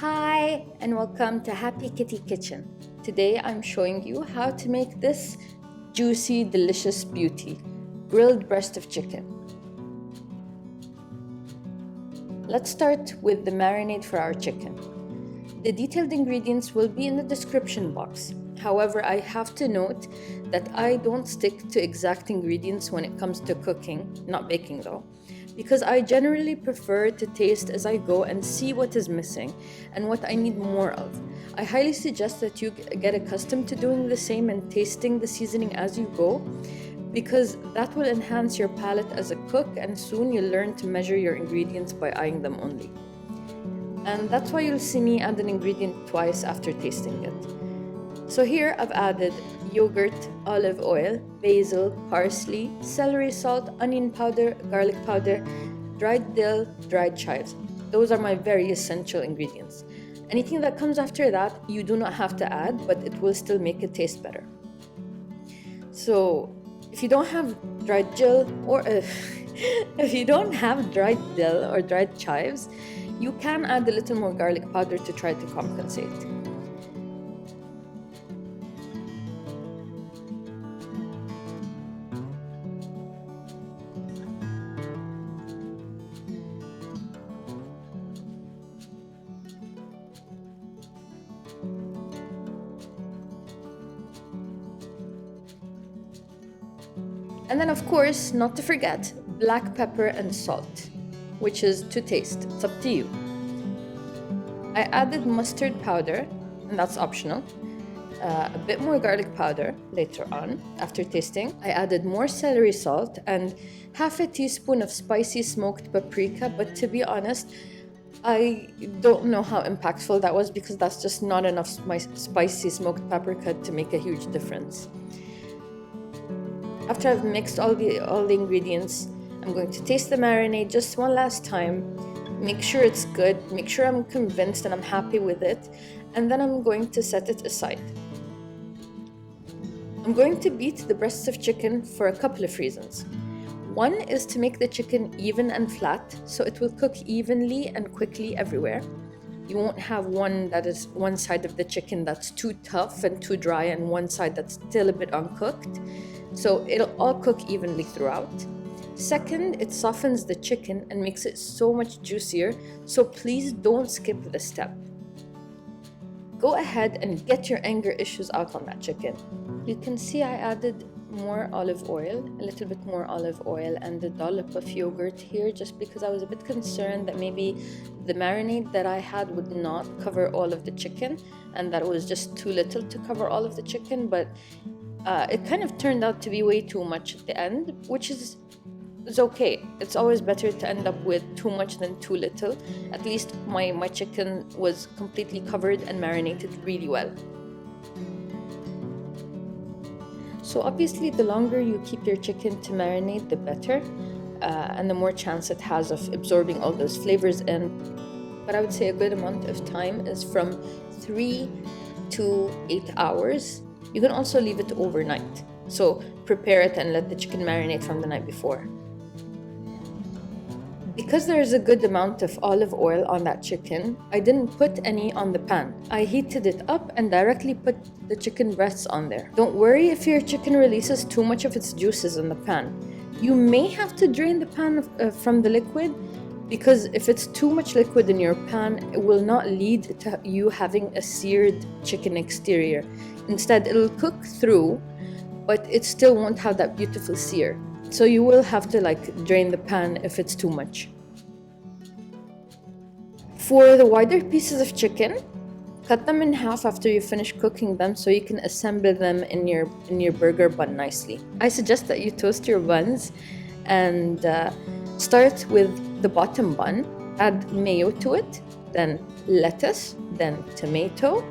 Hi and welcome to Happy Kitty Kitchen. Today I'm showing you how to make this juicy, delicious beauty, grilled breast of chicken. Let's start with the marinade for our chicken. The detailed ingredients will be in the description box. However, I have to note that I don't stick to exact ingredients when it comes to cooking, not baking though, because I generally prefer to taste as I go and see what is missing and what I need more of. I highly suggest that you get accustomed to doing the same and tasting the seasoning as you go, because that will enhance your palate as a cook, and soon you'll learn to measure your ingredients by eyeing them only. And that's why you'll see me add an ingredient twice after tasting it. So here I've added yogurt, olive oil, basil, parsley, celery salt, onion powder, garlic powder, dried dill, dried chives. Those are my very essential ingredients. Anything that comes after that, you do not have to add, but it will still make it taste better. So if you don't have dried dill or if you don't have dried dill or dried chives, you can add a little more garlic powder to try to compensate. And then of course, not to forget, black pepper and salt, which is to taste. It's up to you. I added mustard powder, and that's optional. A bit more garlic powder later on, after tasting. I added more celery salt and half a teaspoon of spicy smoked paprika, but to be honest, I don't know how impactful that was because that's just not enough spicy smoked paprika to make a huge difference. After I've mixed all the ingredients, I'm going to taste the marinade just one last time, make sure it's good, make sure I'm convinced and I'm happy with it, and then I'm going to set it aside. I'm going to beat the breasts of chicken for a couple of reasons. One is to make the chicken even and flat, so it will cook evenly and quickly everywhere. You won't have one side of the chicken that's too tough and too dry and one side that's still a bit uncooked. So it'll all cook evenly throughout. Second, it softens the chicken and makes it so much juicier, so please don't skip this step. Go ahead and get your anger issues out on that chicken. You can see I added more olive oil, a little bit more olive oil, and a dollop of yogurt here just because I was a bit concerned that maybe the marinade that I had would not cover all of the chicken and that it was just too little to cover all of the chicken, but it kind of turned out to be way too much at the end, which is okay. It's always better to end up with too much than too little. At least my chicken was completely covered and marinated really well. So obviously the longer you keep your chicken to marinate, the better, and the more chance it has of absorbing all those flavors in. But I would say a good amount of time is from 3 to 8 hours. You can also leave it overnight. So prepare it and let the chicken marinate from the night before. Because there is a good amount of olive oil on that chicken, I didn't put any on the pan. I heated it up and directly put the chicken breasts on there. Don't worry if your chicken releases too much of its juices in the pan. You may have to drain the pan from the liquid, because if it's too much liquid in your pan, it will not lead to you having a seared chicken exterior. Instead, it'll cook through, but it still won't have that beautiful sear. So you will have to drain the pan if it's too much. For the wider pieces of chicken, cut them in half after you finish cooking them so you can assemble them in your burger bun nicely. I suggest that you toast your buns and start with the bottom bun, add mayo to it, then lettuce, then tomato,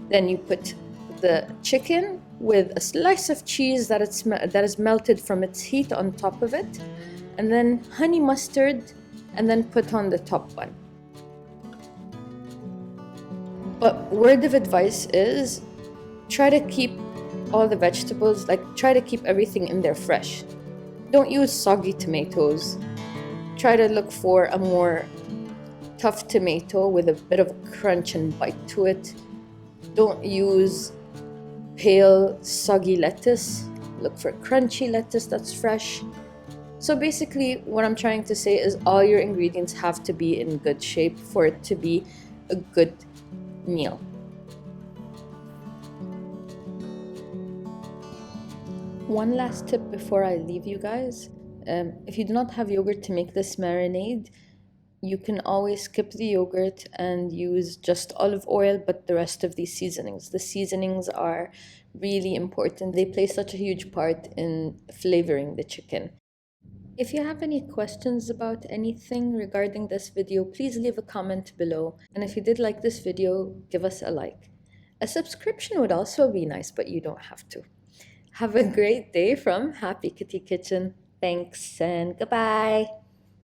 then you put the chicken with a slice of cheese that is melted from its heat on top of it, and then honey mustard, and then put on the top bun. But word of advice is try to keep all the vegetables, try to keep everything in there fresh. Don't use soggy tomatoes. Try to look for a more tough tomato with a bit of a crunch and bite to it. Don't use pale, soggy lettuce. Look for crunchy lettuce that's fresh. So basically, what I'm trying to say is all your ingredients have to be in good shape for it to be a good meal. One last tip before I leave you guys. If you do not have yogurt to make this marinade, you can always skip the yogurt and use just olive oil, but the rest of these seasonings. The seasonings are really important. They play such a huge part in flavoring the chicken. If you have any questions about anything regarding this video, please leave a comment below. And if you did like this video, give us a like. A subscription would also be nice, but you don't have to. Have a great day from Happy Kitty Kitchen. Thanks and goodbye.